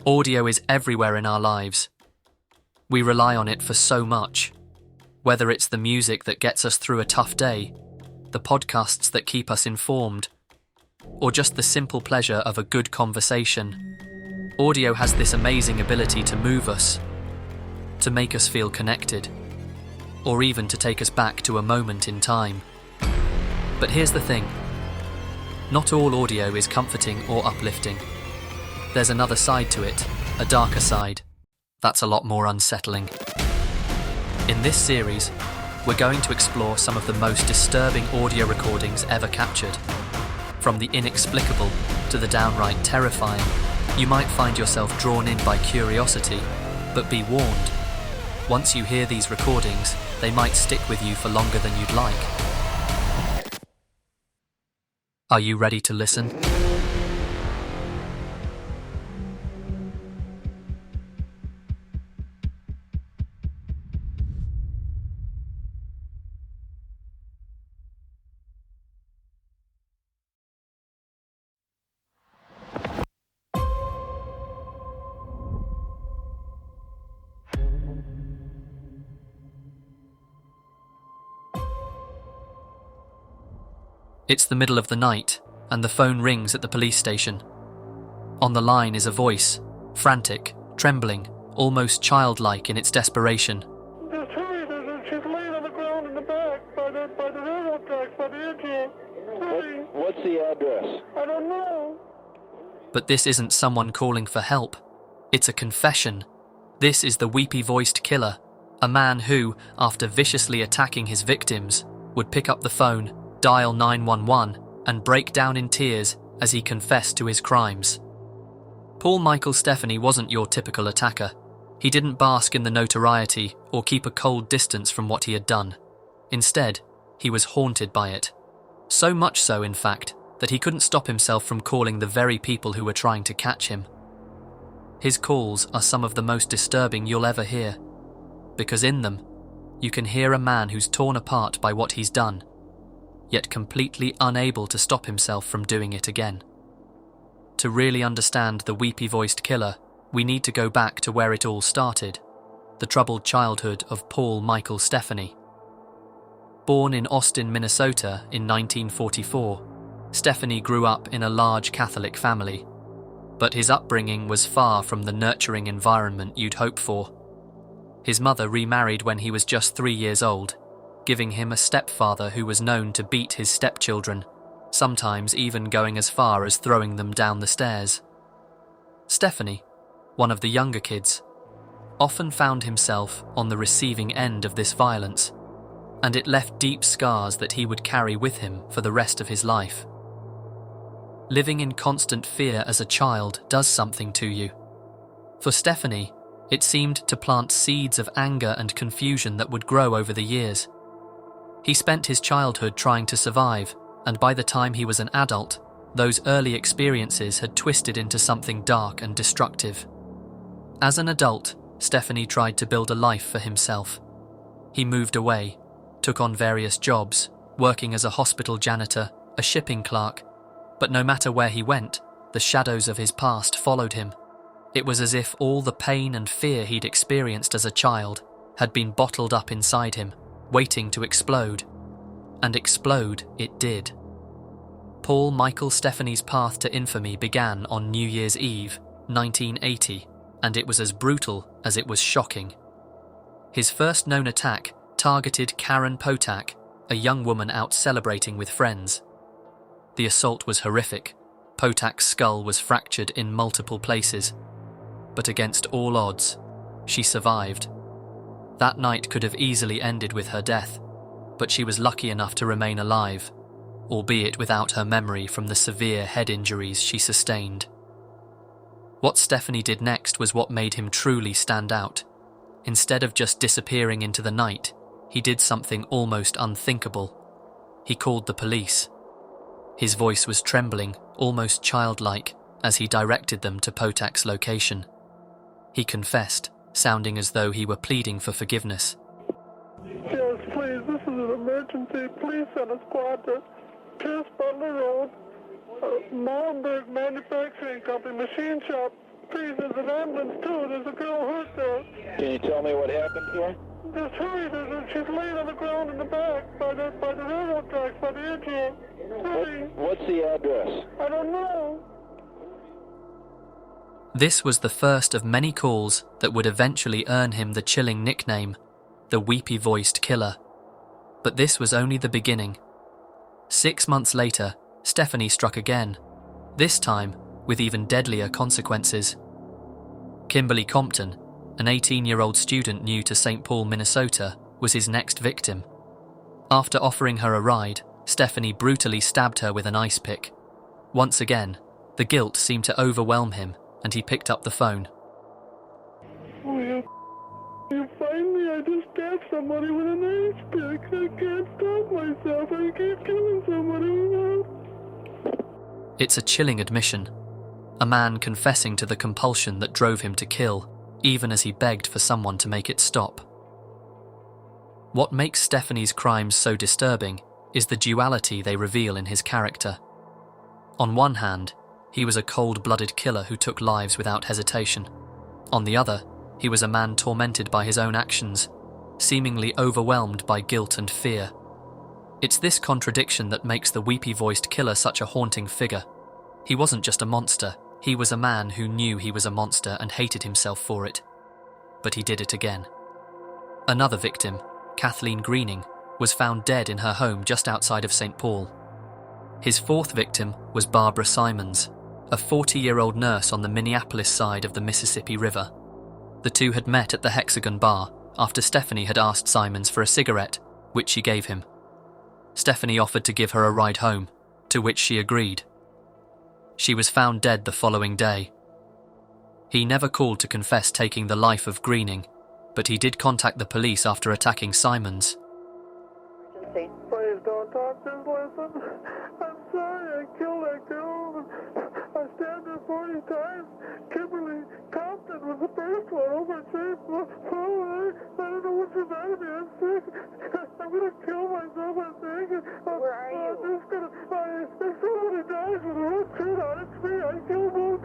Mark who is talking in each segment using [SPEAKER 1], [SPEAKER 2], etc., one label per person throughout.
[SPEAKER 1] Audio is everywhere in our lives. We rely on it for so much. Whether it's the music that gets us through a tough day, the podcasts that keep us informed, or just the simple pleasure of a good conversation, audio has this amazing ability to move us, to make us feel connected, or even to take us back to a moment in time. But here's the thing. Not all audio is comforting or uplifting. There's another side to it, a darker side. That's a lot more unsettling. In this series, we're going to explore some of the most disturbing audio recordings ever captured. From the inexplicable to the downright terrifying, you might find yourself drawn in by curiosity, but be warned. Once you hear these recordings, they might stick with you for longer than you'd like. Are you ready to listen? It's the middle of the night, and the phone rings at the police station. On the line is a voice, frantic, trembling, almost childlike in its desperation.
[SPEAKER 2] Just hurry, she's laying on the ground in the back by the railroad tracks, by the engine. Hurry.
[SPEAKER 3] What's the address?
[SPEAKER 2] I don't know.
[SPEAKER 1] But this isn't someone calling for help. It's a confession. This is the weepy-voiced killer, a man who, after viciously attacking his victims, would pick up the phone, dial 911, and break down in tears as he confessed to his crimes. Paul Michael Stephany wasn't your typical attacker. He didn't bask in the notoriety or keep a cold distance from what he had done. Instead, he was haunted by it. So much so, in fact, that he couldn't stop himself from calling the very people who were trying to catch him. His calls are some of the most disturbing you'll ever hear, because in them, you can hear a man who's torn apart by what he's done, yet completely unable to stop himself from doing it again. To really understand the weepy-voiced killer, we need to go back to where it all started, the troubled childhood of Paul Michael Stephany. Born in Austin, Minnesota in 1944, Stephany grew up in a large Catholic family, but his upbringing was far from the nurturing environment you'd hope for. His mother remarried when he was just 3 years old, giving him a stepfather who was known to beat his stepchildren, sometimes even going as far as throwing them down the stairs. Stephany, one of the younger kids, often found himself on the receiving end of this violence, and it left deep scars that he would carry with him for the rest of his life. Living in constant fear as a child does something to you. For Stephany, it seemed to plant seeds of anger and confusion that would grow over the years. He spent his childhood trying to survive, and by the time he was an adult, those early experiences had twisted into something dark and destructive. As an adult, Stephany tried to build a life for himself. He moved away, took on various jobs, working as a hospital janitor, a shipping clerk, but no matter where he went, the shadows of his past followed him. It was as if all the pain and fear he'd experienced as a child had been bottled up inside him, waiting to explode. And explode it did. Paul Michael Stephany's path to infamy began on New Year's Eve, 1980, and it was as brutal as it was shocking. His first known attack targeted Karen Potak, a young woman out celebrating with friends. The assault was horrific. Potak's skull was fractured in multiple places, but against all odds, she survived. That night could have easily ended with her death, but she was lucky enough to remain alive, albeit without her memory from the severe head injuries she sustained. What Stephany did next was what made him truly stand out. Instead of just disappearing into the night, he did something almost unthinkable. He called the police. His voice was trembling, almost childlike, as he directed them to Potak's location. He confessed, sounding as though he were pleading for forgiveness.
[SPEAKER 2] Yes, please, this is an emergency. Please send a squad to Pierce Butler Road, Malmberg Manufacturing Company, machine shop. Please, there's an ambulance too. There's a girl hurt there.
[SPEAKER 3] Can you tell me what happened to her?
[SPEAKER 2] Just hurry, she's laying on the ground in the back by the railroad tracks, by the edge here. Hurry.
[SPEAKER 3] What's the address?
[SPEAKER 2] I don't know.
[SPEAKER 1] This was the first of many calls that would eventually earn him the chilling nickname, the weepy-voiced killer. But this was only the beginning. 6 months later, Stephanie struck again, this time with even deadlier consequences. Kimberly Compton, an 18-year-old student new to St. Paul, Minnesota, was his next victim. After offering her a ride, Stephanie brutally stabbed her with an ice pick. Once again, the guilt seemed to overwhelm him, and he picked up the phone.
[SPEAKER 2] Oh, you find me? I just stabbed somebody with an ice pick. I can't stop myself. I keep killing somebody.
[SPEAKER 1] It's a chilling admission. A man confessing to the compulsion that drove him to kill, even as he begged for someone to make it stop. What makes Stephanie's crimes so disturbing is the duality they reveal in his character. On one hand, he was a cold-blooded killer who took lives without hesitation. On the other, he was a man tormented by his own actions, seemingly overwhelmed by guilt and fear. It's this contradiction that makes the weepy-voiced killer such a haunting figure. He wasn't just a monster, he was a man who knew he was a monster and hated himself for it. But he did it again. Another victim, Kathleen Greening, was found dead in her home just outside of St. Paul. His fourth victim was Barbara Simons, a 40-year-old nurse on the Minneapolis side of the Mississippi River. The two had met at the Hexagon Bar after Stephanie had asked Simons for a cigarette, which she gave him. Stephanie offered to give her a ride home, to which she agreed. She was found dead the following day. He never called to confess taking the life of Greening, but he did contact the police after attacking Simons.
[SPEAKER 2] Please don't talk this, listen. I'm sorry I killed that girl. I stabbed her 40 times. Kimberly Compton was the first one over St. Paul. I don't know what's the matter with me. I'm sick. I'm going to kill myself, I think.
[SPEAKER 4] Where are you?
[SPEAKER 2] I'm just going to... If somebody dies with a red shirt on, it's me. I killed both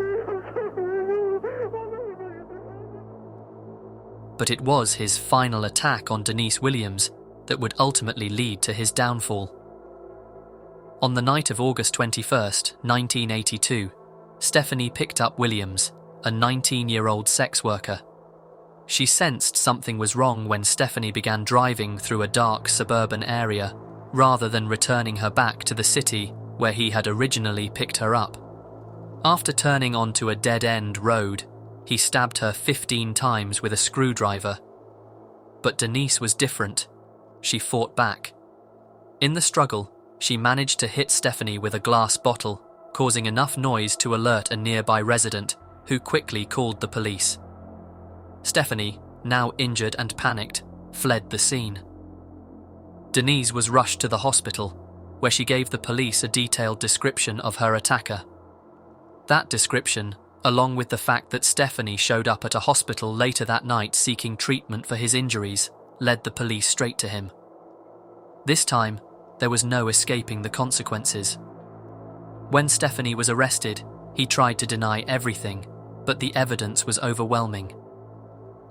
[SPEAKER 1] But it was his final attack on Denise Williams that would ultimately lead to his downfall. On the night of August 21st, 1982, Stephanie picked up Williams, a 19-year-old sex worker. She sensed something was wrong when Stephanie began driving through a dark suburban area, rather than returning her back to the city where he had originally picked her up. After turning onto a dead-end road, he stabbed her 15 times with a screwdriver. But Denise was different. She fought back. In the struggle, she managed to hit Stephanie with a glass bottle, causing enough noise to alert a nearby resident, who quickly called the police. Stephanie, now injured and panicked, fled the scene. Denise was rushed to the hospital, where she gave the police a detailed description of her attacker. That description, along with the fact that Stephanie showed up at a hospital later that night seeking treatment for his injuries, led the police straight to him. This time, there was no escaping the consequences. When Stephanie was arrested, he tried to deny everything, but the evidence was overwhelming.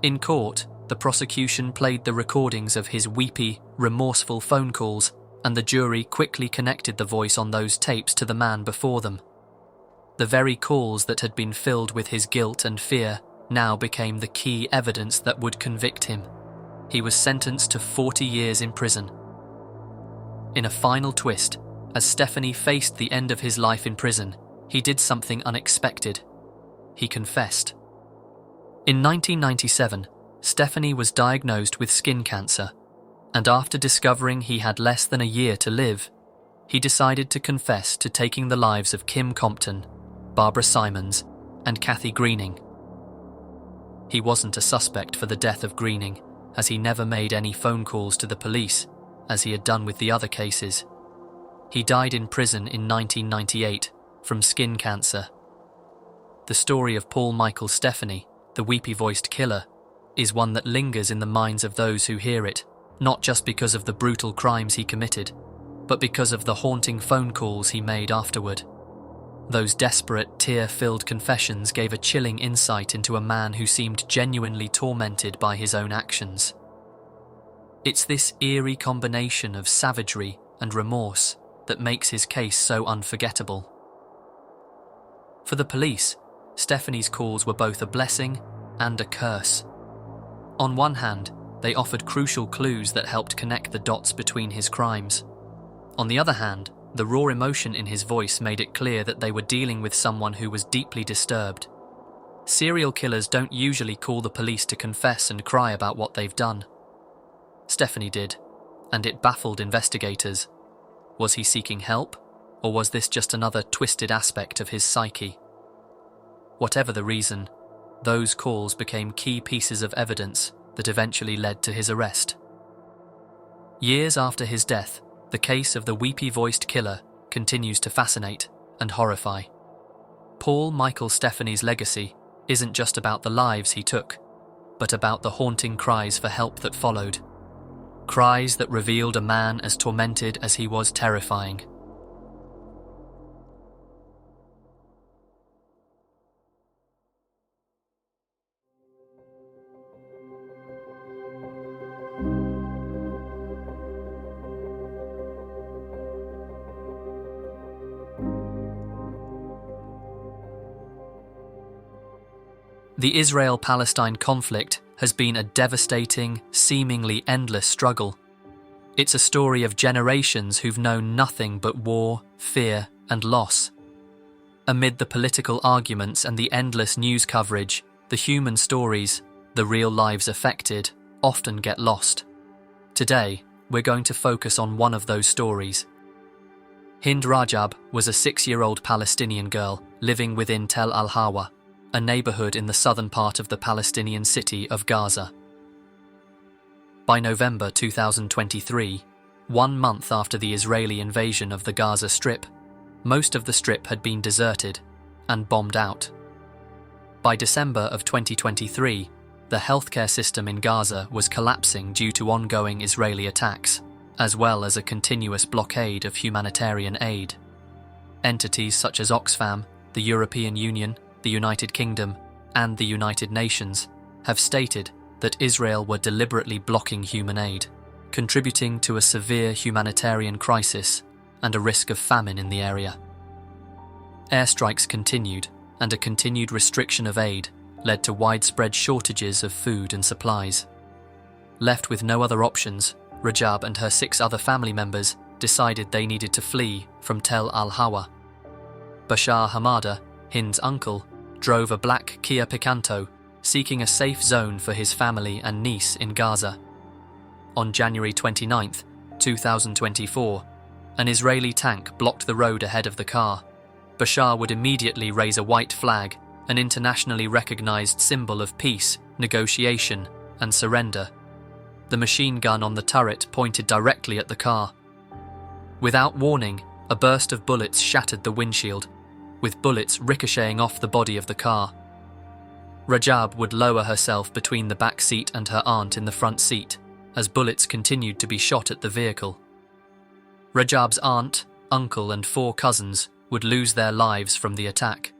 [SPEAKER 1] In court, the prosecution played the recordings of his weepy, remorseful phone calls, and the jury quickly connected the voice on those tapes to the man before them. The very calls that had been filled with his guilt and fear now became the key evidence that would convict him. He was sentenced to 40 years in prison. In a final twist, as Stephanie faced the end of his life in prison, he did something unexpected. He confessed. In 1997, Stephanie was diagnosed with skin cancer, and after discovering he had less than a year to live, he decided to confess to taking the lives of Kim Compton, Barbara Simons, and Kathy Greening. He wasn't a suspect for the death of Greening, as he never made any phone calls to the police, as he had done with the other cases. He died in prison in 1998 from skin cancer. The story of Paul Michael Stephanie, the weepy-voiced killer, is one that lingers in the minds of those who hear it, not just because of the brutal crimes he committed, but because of the haunting phone calls he made afterward. Those desperate, tear-filled confessions gave a chilling insight into a man who seemed genuinely tormented by his own actions. It's this eerie combination of savagery and remorse that makes his case so unforgettable. For the police, Stephanie's calls were both a blessing and a curse. On one hand, they offered crucial clues that helped connect the dots between his crimes. On the other hand, the raw emotion in his voice made it clear that they were dealing with someone who was deeply disturbed. Serial killers don't usually call the police to confess and cry about what they've done. Stephanie did, and it baffled investigators. Was he seeking help, or was this just another twisted aspect of his psyche? Whatever the reason, those calls became key pieces of evidence that eventually led to his arrest. Years after his death, the case of the weepy-voiced killer continues to fascinate and horrify. Paul Michael Stephanie's legacy isn't just about the lives he took, but about the haunting cries for help that followed. Cries that revealed a man as tormented as he was terrifying. The Israel-Palestine conflict has been a devastating, seemingly endless struggle. It's a story of generations who've known nothing but war, fear, and loss. Amid the political arguments and the endless news coverage, the human stories, the real lives affected, often get lost. Today, we're going to focus on one of those stories. Hind Rajab was a 6-year-old Palestinian girl living within Tel Al-Hawa, a neighborhood in the southern part of the Palestinian city of Gaza. By November 2023, 1 month after the Israeli invasion of the Gaza Strip, most of the strip had been deserted and bombed out. By December of 2023, the healthcare system in Gaza was collapsing due to ongoing Israeli attacks, as well as a continuous blockade of humanitarian aid. Entities such as Oxfam, the European Union, the United Kingdom, and the United Nations have stated that Israel were deliberately blocking human aid, contributing to a severe humanitarian crisis and a risk of famine in the area. Airstrikes continued, and a continued restriction of aid led to widespread shortages of food and supplies. Left with no other options, Rajab and her 6 other family members decided they needed to flee from Tel Al-Hawa. Bashar Hamada, Hind's uncle, drove a black Kia Picanto, seeking a safe zone for his family and niece in Gaza. On January 29, 2024, an Israeli tank blocked the road ahead of the car. Bashar would immediately raise a white flag, an internationally recognized symbol of peace, negotiation, and surrender. The machine gun on the turret pointed directly at the car. Without warning, a burst of bullets shattered the windshield, with bullets ricocheting off the body of the car. Rajab would lower herself between the back seat and her aunt in the front seat, as bullets continued to be shot at the vehicle. Rajab's aunt, uncle, and 4 cousins would lose their lives from the attack.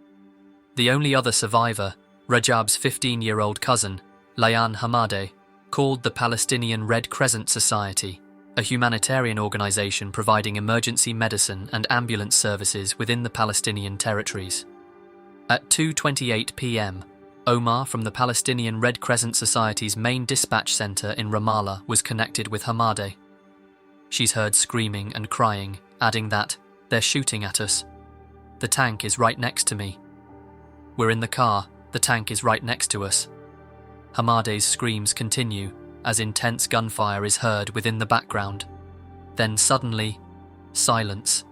[SPEAKER 1] The only other survivor, Rajab's 15-year-old cousin, Layan Hamadeh, called the Palestinian Red Crescent Society, a humanitarian organization providing emergency medicine and ambulance services within the Palestinian territories. At 2:28 p.m., Omar from the Palestinian Red Crescent Society's main dispatch center in Ramallah was connected with Hamadeh. She's heard screaming and crying, adding that, "They're shooting at us. The tank is right next to me. We're in the car, the tank is right next to us." Hamadeh's screams continue as intense gunfire is heard within the background. Then suddenly, silence.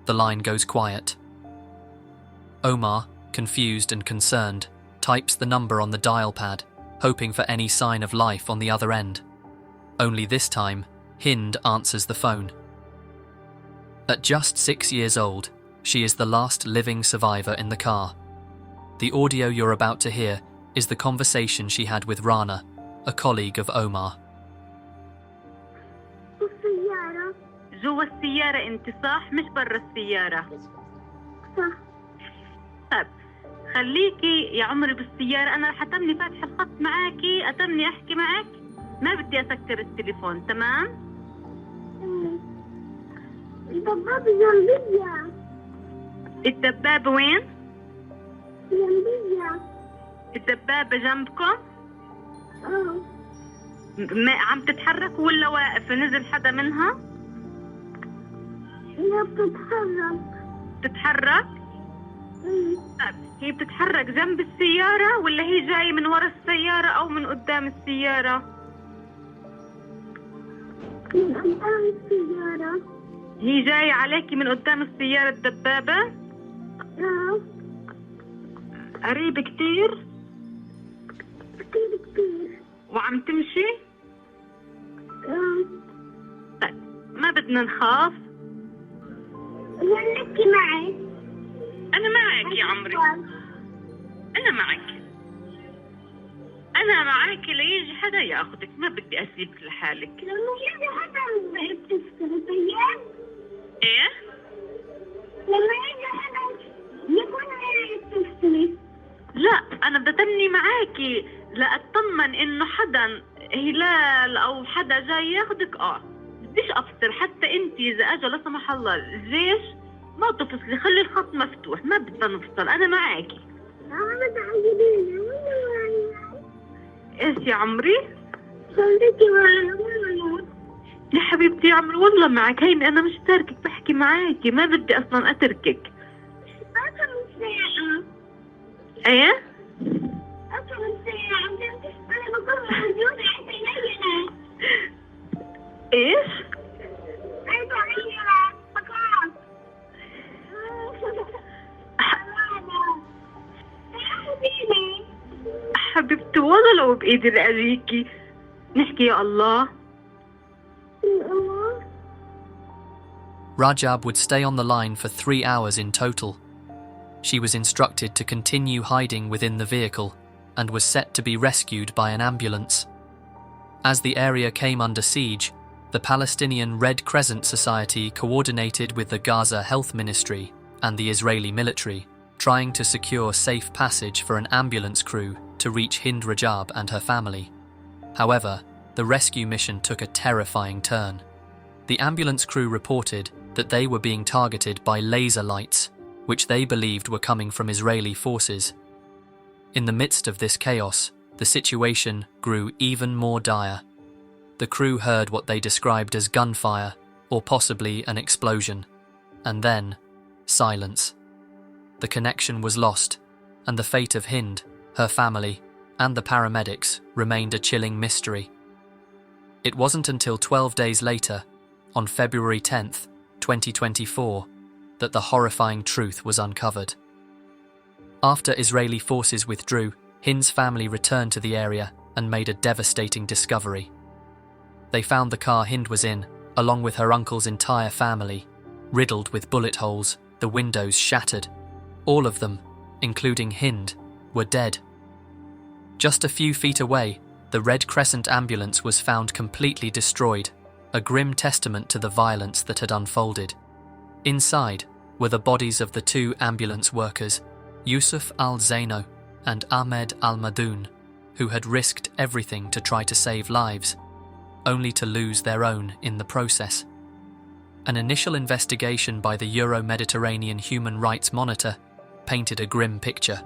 [SPEAKER 1] The line goes quiet. Omar, confused and concerned, types the number on the dial pad, hoping for any sign of life on the other end. Only this time, Hind answers the phone. At just 6 years old, she is the last living survivor in the car. The audio you're about to hear is the conversation she had with Rana, a colleague of Omar.
[SPEAKER 4] جوا السيارة انت صح مش برا السيارة.
[SPEAKER 2] صح.
[SPEAKER 4] خليكي يا عمري بالسيارة، أنا رح أتمني فاتح الخط معاكي، أتمني أحكي معك، ما بدي أسكر التليفون. تمام؟
[SPEAKER 2] الدبابة جنبية.
[SPEAKER 4] الدبابة وين؟
[SPEAKER 2] جنبية.
[SPEAKER 4] الدبابة جنبكم؟ ما عم تتحرك ولا واقفة؟ نزل حدا منها؟
[SPEAKER 2] هي بتتحرك.
[SPEAKER 4] تتحرك؟ هي بتتحرك جنب السيارة ولا هي جاية من ورا السيارة أو من قدام السيارة؟
[SPEAKER 2] من قدام السيارة.
[SPEAKER 4] هي جاية عليكي من قدام السيارة الدبابة؟ قريب كتير؟
[SPEAKER 2] كتير.
[SPEAKER 4] وعم تمشي؟ طيب ما بدنا نخاف.
[SPEAKER 2] خليكي معي.
[SPEAKER 4] أنا معك يا عمري، أنا معك، أنا معك ليجي حدا ياخدك، ما بدي أسيبك لحالك.
[SPEAKER 2] لما يجي حدا بتفكر بيان.
[SPEAKER 4] إيه؟
[SPEAKER 2] لما يجي حدا يكون بتفكري.
[SPEAKER 4] لا أنا بدي أتمني معاكي لأطمن إنه حدا هلال أو حدا جاي ياخدك. بديش أفصل، حتى أنت إذا أجا لا سمح الله الجيش ما تفصلي، خلي الخط مفتوح، ما بدنا نفصل، أنا معاكي. إيش يا عمري؟
[SPEAKER 2] خليكي معي.
[SPEAKER 4] يا حبيبتي يا عمري والله معك، هيني أنا مش تاركك، بحكي معاكي، ما بدي أصلا أتركك.
[SPEAKER 2] أكثر من ساعة.
[SPEAKER 4] إيه؟
[SPEAKER 2] أكثر من ساعة. أنا بكون موجودة حتى يلينا.
[SPEAKER 4] إيش؟
[SPEAKER 2] حتى يلينا. بكون.
[SPEAKER 4] حبيبتي والله لو بإيدي لأجيكي نحكي يا الله.
[SPEAKER 1] Rajab would stay on the line for 3 hours in total. She was instructed to continue hiding within the vehicle and was set to be rescued by an ambulance. As the area came under siege, the Palestinian Red Crescent Society coordinated with the Gaza Health Ministry and the Israeli military, trying to secure safe passage for an ambulance crew to reach Hind Rajab and her family. However, the rescue mission took a terrifying turn. The ambulance crew reported that they were being targeted by laser lights, which they believed were coming from Israeli forces. In the midst of this chaos, the situation grew even more dire. The crew heard what they described as gunfire, or possibly an explosion, and then silence. The connection was lost, and the fate of Hind, her family, and the paramedics remained a chilling mystery. It wasn't until 12 days later, on February 10th, 2024, that the horrifying truth was uncovered. After Israeli forces withdrew, Hind's family returned to the area and made a devastating discovery. They found the car Hind was in, along with her uncle's entire family, riddled with bullet holes, the windows shattered. All of them, including Hind, were dead. Just a few feet away, the Red Crescent ambulance was found completely destroyed, a grim testament to the violence that had unfolded. Inside were the bodies of the 2 ambulance workers, Yusuf al-Zaino and Ahmed al-Madoun, who had risked everything to try to save lives, only to lose their own in the process. An initial investigation by the Euro-Mediterranean Human Rights Monitor painted a grim picture.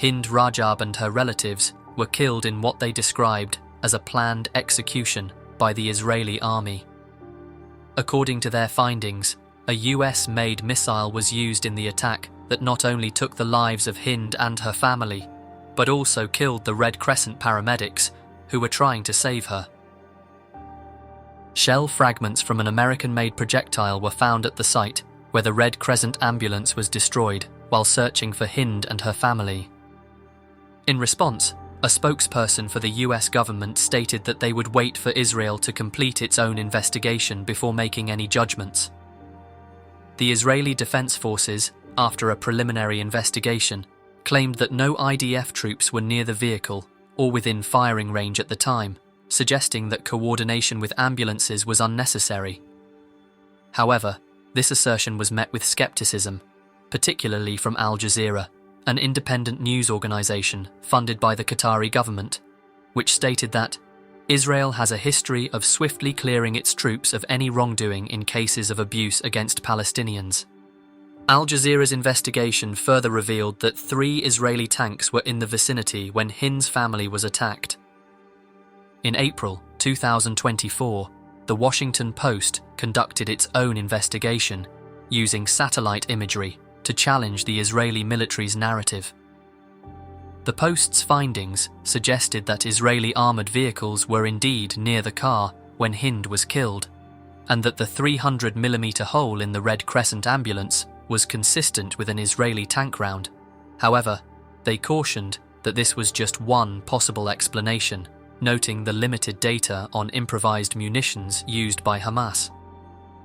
[SPEAKER 1] Hind Rajab and her relatives were killed in what they described as a planned execution by the Israeli army. According to their findings, a US-made missile was used in the attack that not only took the lives of Hind and her family, but also killed the Red Crescent paramedics who were trying to save her. Shell fragments from an American-made projectile were found at the site where the Red Crescent ambulance was destroyed while searching for Hind and her family. In response, a spokesperson for the US government stated that they would wait for Israel to complete its own investigation before making any judgments. The Israeli Defense Forces, after a preliminary investigation, claimed that no IDF troops were near the vehicle or within firing range at the time, suggesting that coordination with ambulances was unnecessary. However, this assertion was met with skepticism, particularly from Al Jazeera, an independent news organization funded by the Qatari government, which stated that Israel has a history of swiftly clearing its troops of any wrongdoing in cases of abuse against Palestinians. Al Jazeera's investigation further revealed that 3 Israeli tanks were in the vicinity when Hind's family was attacked. In April 2024, the Washington Post conducted its own investigation using satellite imagery to challenge the Israeli military's narrative. The Post's findings suggested that Israeli armoured vehicles were indeed near the car when Hind was killed, and that the 300mm hole in the Red Crescent ambulance was consistent with an Israeli tank round. However, they cautioned that this was just one possible explanation, noting the limited data on improvised munitions used by Hamas.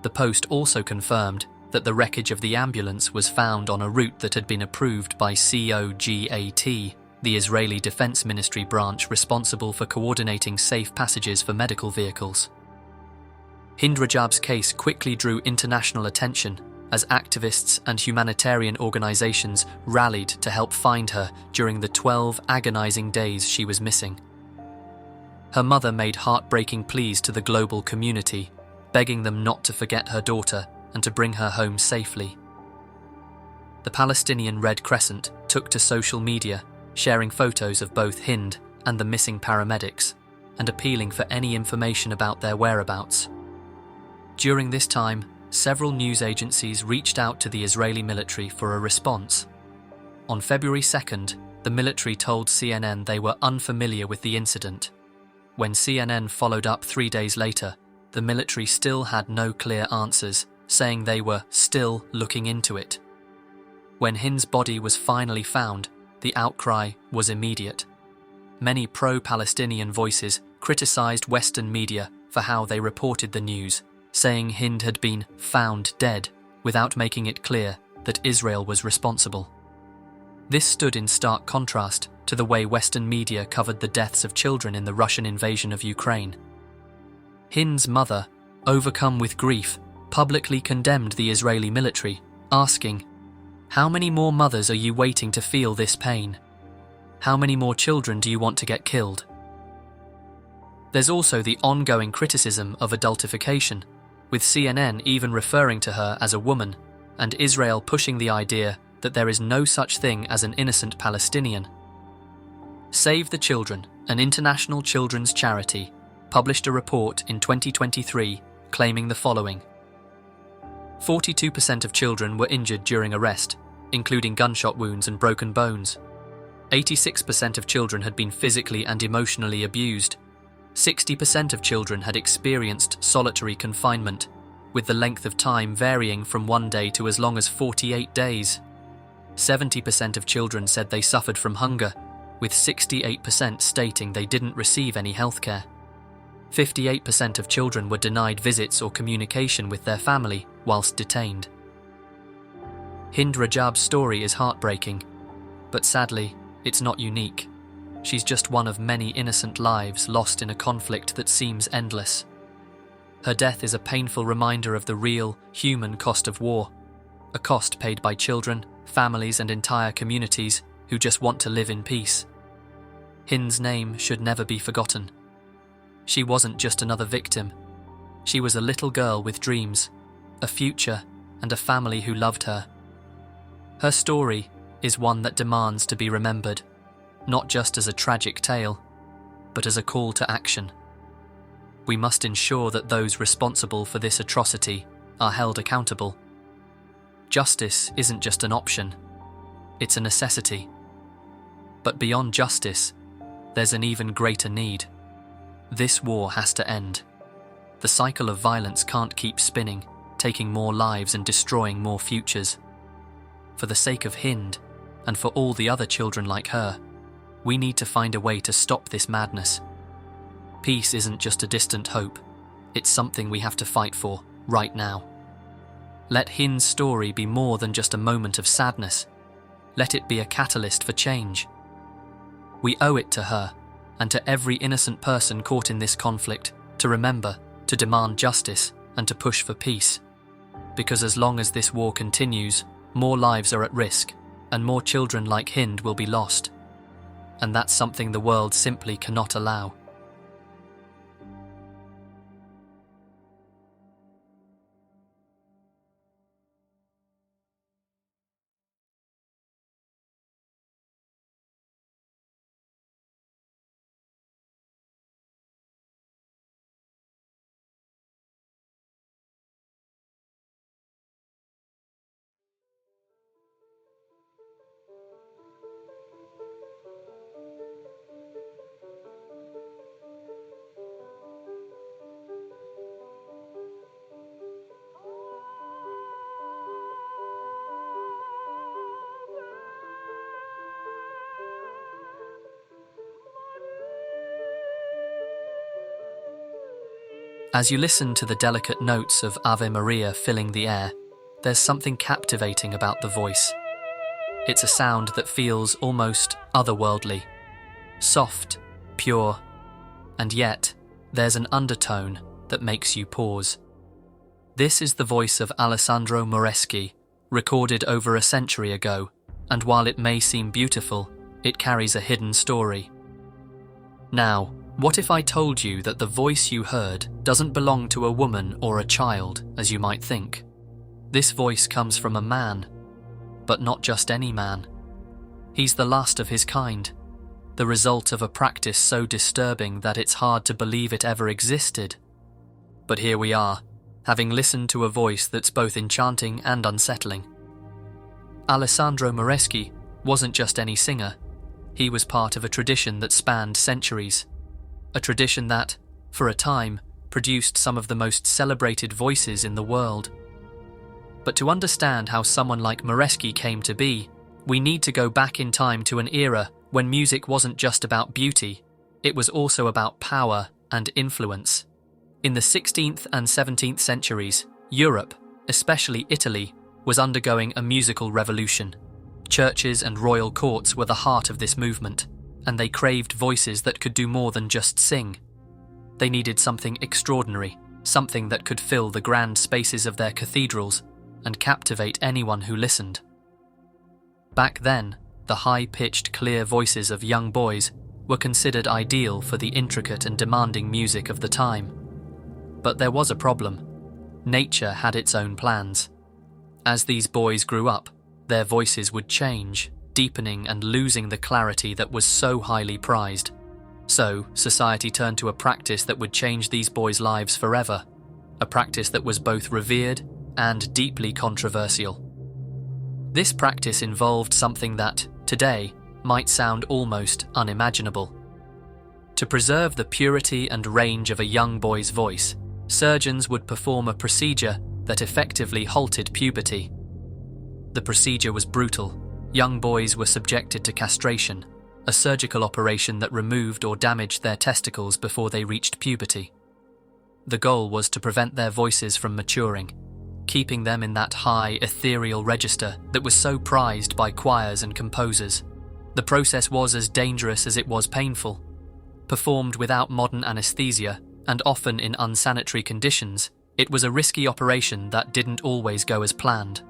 [SPEAKER 1] The Post also confirmed that the wreckage of the ambulance was found on a route that had been approved by COGAT, the Israeli Defense Ministry branch responsible for coordinating safe passages for medical vehicles. Hind Rajab's case quickly drew international attention as activists and humanitarian organizations rallied to help find her during the 12 agonizing days she was missing. Her mother made heartbreaking pleas to the global community, begging them not to forget her daughter and to bring her home safely. The Palestinian Red Crescent took to social media, sharing photos of both Hind and the missing paramedics, and appealing for any information about their whereabouts. During this time, several news agencies reached out to the Israeli military for a response. On February 2nd, the military told CNN they were unfamiliar with the incident. When CNN followed up 3 days later, the military still had no clear answers, saying they were still looking into it. When Hind's body was finally found, the outcry was immediate. Many pro-Palestinian voices criticized Western media for how they reported the news, saying Hind had been found dead without making it clear that Israel was responsible. This stood in stark contrast to the way Western media covered the deaths of children in the Russian invasion of Ukraine. Hind's mother, overcome with grief, publicly condemned the Israeli military, asking, "How many more mothers are you waiting to feel this pain? How many more children do you want to get killed?" There's also the ongoing criticism of adultification, with CNN even referring to her as a woman, and Israel pushing the idea that there is no such thing as an innocent Palestinian. Save the Children, an international children's charity, published a report in 2023 claiming the following: 42% of children were injured during arrest, including gunshot wounds and broken bones. 86% of children had been physically and emotionally abused. 60% of children had experienced solitary confinement, with the length of time varying from 1 day to as long as 48 days. 70% of children said they suffered from hunger, with 68% stating they didn't receive any healthcare. 58% of children were denied visits or communication with their family whilst detained. Hind Rajab's story is heartbreaking, but sadly, it's not unique. She's just one of many innocent lives lost in a conflict that seems endless. Her death is a painful reminder of the real, human cost of war, a cost paid by children, families, and entire communities who just want to live in peace. Hind's name should never be forgotten. She wasn't just another victim. She was a little girl with dreams, a future, and a family who loved her. Her story is one that demands to be remembered, not just as a tragic tale, but as a call to action. We must ensure that those responsible for this atrocity are held accountable. Justice isn't just an option, it's a necessity. But beyond justice, there's an even greater need. This war has to end. The cycle of violence can't keep spinning, taking more lives and destroying more futures. For the sake of Hind, and for all the other children like her, we need to find a way to stop this madness. Peace isn't just a distant hope, it's something we have to fight for, right now. Let Hind's story be more than just a moment of sadness. Let it be a catalyst for change. We owe it to her, and to every innocent person caught in this conflict, to remember, to demand justice, and to push for peace. Because as long as this war continues, more lives are at risk, and more children like Hind will be lost. And that's something the world simply cannot allow. As you listen to the delicate notes of Ave Maria filling the air, there's something captivating about the voice. It's a sound that feels almost otherworldly, soft, pure, and yet there's an undertone that makes you pause. This is the voice of Alessandro Moreschi, recorded over a century ago, and while it may seem beautiful, it carries a hidden story. Now, what if I told you that the voice you heard doesn't belong to a woman or a child, as you might think? This voice comes from a man, but not just any man. He's the last of his kind, the result of a practice so disturbing that it's hard to believe it ever existed. But here we are, having listened to a voice that's both enchanting and unsettling. Alessandro Moreschi wasn't just any singer. He was part of a tradition that spanned centuries. A tradition that, for a time, produced some of the most celebrated voices in the world. But to understand how someone like Moreschi came to be, we need to go back in time to an era when music wasn't just about beauty, it was also about power and influence. In the 16th and 17th centuries, Europe, especially Italy, was undergoing a musical revolution. Churches and royal courts were the heart of this movement, and they craved voices that could do more than just sing. They needed something extraordinary, something that could fill the grand spaces of their cathedrals and captivate anyone who listened. Back then, the high-pitched, clear voices of young boys were considered ideal for the intricate and demanding music of the time. But there was a problem. Nature had its own plans. As these boys grew up, their voices would change, deepening and losing the clarity that was so highly prized. So, society turned to a practice that would change these boys' lives forever, a practice that was both revered and deeply controversial. This practice involved something that, today, might sound almost unimaginable. To preserve the purity and range of a young boy's voice, surgeons would perform a procedure that effectively halted puberty. The procedure was brutal. Young boys were subjected to castration, a surgical operation that removed or damaged their testicles before they reached puberty. The goal was to prevent their voices from maturing, keeping them in that high, ethereal register that was so prized by choirs and composers. The process was as dangerous as it was painful. Performed without modern anesthesia, and often in unsanitary conditions, it was a risky operation that didn't always go as planned.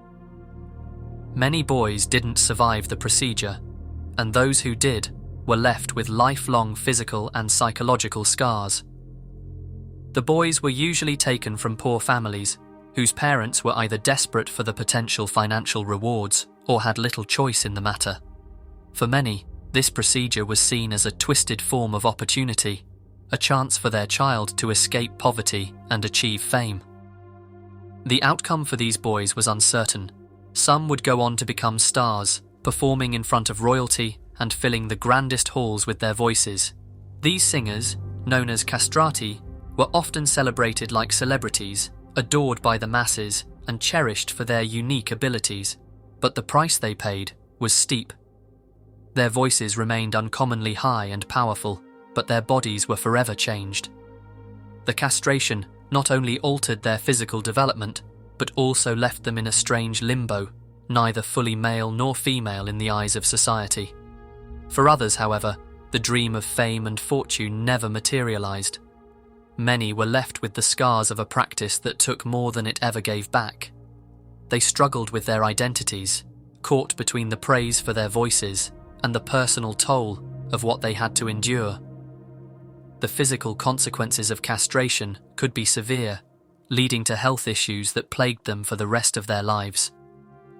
[SPEAKER 1] Many boys didn't survive the procedure, and those who did were left with lifelong physical and psychological scars. The boys were usually taken from poor families, whose parents were either desperate for the potential financial rewards or had little choice in the matter. For many, this procedure was seen as a twisted form of opportunity, a chance for their child to escape poverty and achieve fame. The outcome for these boys was uncertain. Some would go on to become stars, performing in front of royalty and filling the grandest halls with their voices. These singers, known as castrati, were often celebrated like celebrities, adored by the masses and cherished for their unique abilities. But the price they paid was steep. Their voices remained uncommonly high and powerful, but their bodies were forever changed. The castration not only altered their physical development, but also left them in a strange limbo, neither fully male nor female in the eyes of society. For others, however, the dream of fame and fortune never materialized. Many were left with the scars of a practice that took more than it ever gave back. They struggled with their identities, caught between the praise for their voices and the personal toll of what they had to endure. The physical consequences of castration could be severe, leading to health issues that plagued them for the rest of their lives.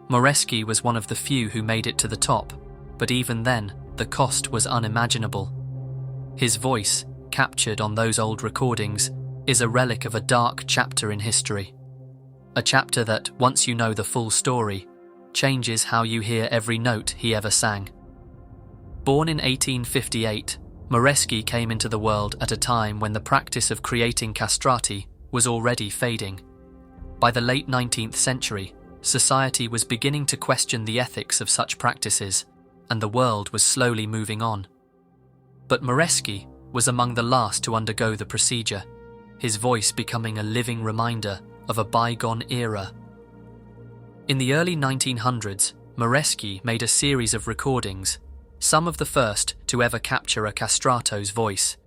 [SPEAKER 1] Moresky was one of the few who made it to the top, but even then, the cost was unimaginable. His voice, captured on those old recordings, is a relic of a dark chapter in history. A chapter that, once you know the full story, changes how you hear every note he ever sang. Born in 1858, Moresky came into the world at a time when the practice of creating castrati was already fading. By the late 19th century, society was beginning to question the ethics of such practices, and the world was slowly moving on. But Moresky was among the last to undergo the procedure, his voice becoming a living reminder of a bygone era. In the early 1900s, Moresky made a series of recordings, some of the first to ever capture a castrato's voice.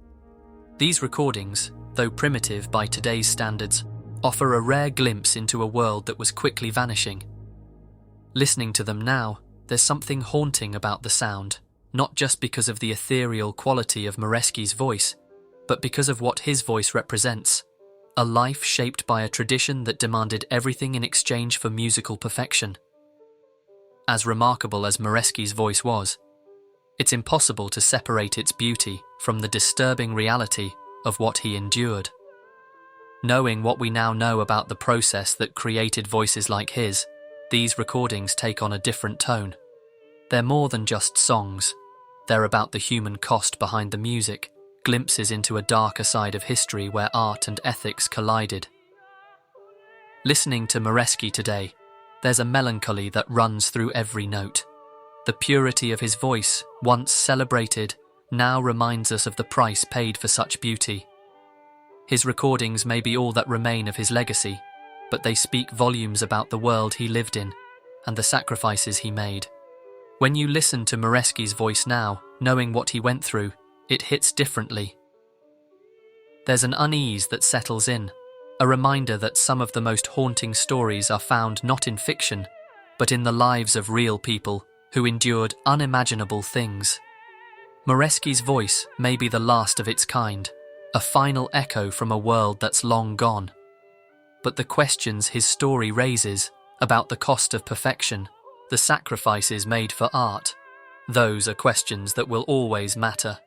[SPEAKER 1] These recordings, though primitive by today's standards, offer a rare glimpse into a world that was quickly vanishing. Listening to them now, there's something haunting about the sound, not just because of the ethereal quality of Moresky's voice, but because of what his voice represents, a life shaped by a tradition that demanded everything in exchange for musical perfection. As remarkable as Moresky's voice was, it's impossible to separate its beauty from the disturbing reality of what he endured. Knowing what we now know about the process that created voices like his, these recordings take on a different tone. They're more than just songs. They're about the human cost behind the music, glimpses into a darker side of history where art and ethics collided. Listening to Moresky today, there's a melancholy that runs through every note. The purity of his voice, once celebrated, now reminds us of the price paid for such beauty. His recordings may be all that remain of his legacy, but they speak volumes about the world he lived in and the sacrifices he made. When you listen to Moresky's voice now, knowing what he went through, it hits differently. There's an unease that settles in, a reminder that some of the most haunting stories are found not in fiction, but in the lives of real people who endured unimaginable things. Moresky's voice may be the last of its kind, a final echo from a world that's long gone. But the questions his story raises about the cost of perfection, the sacrifices made for art, those are questions that will always matter.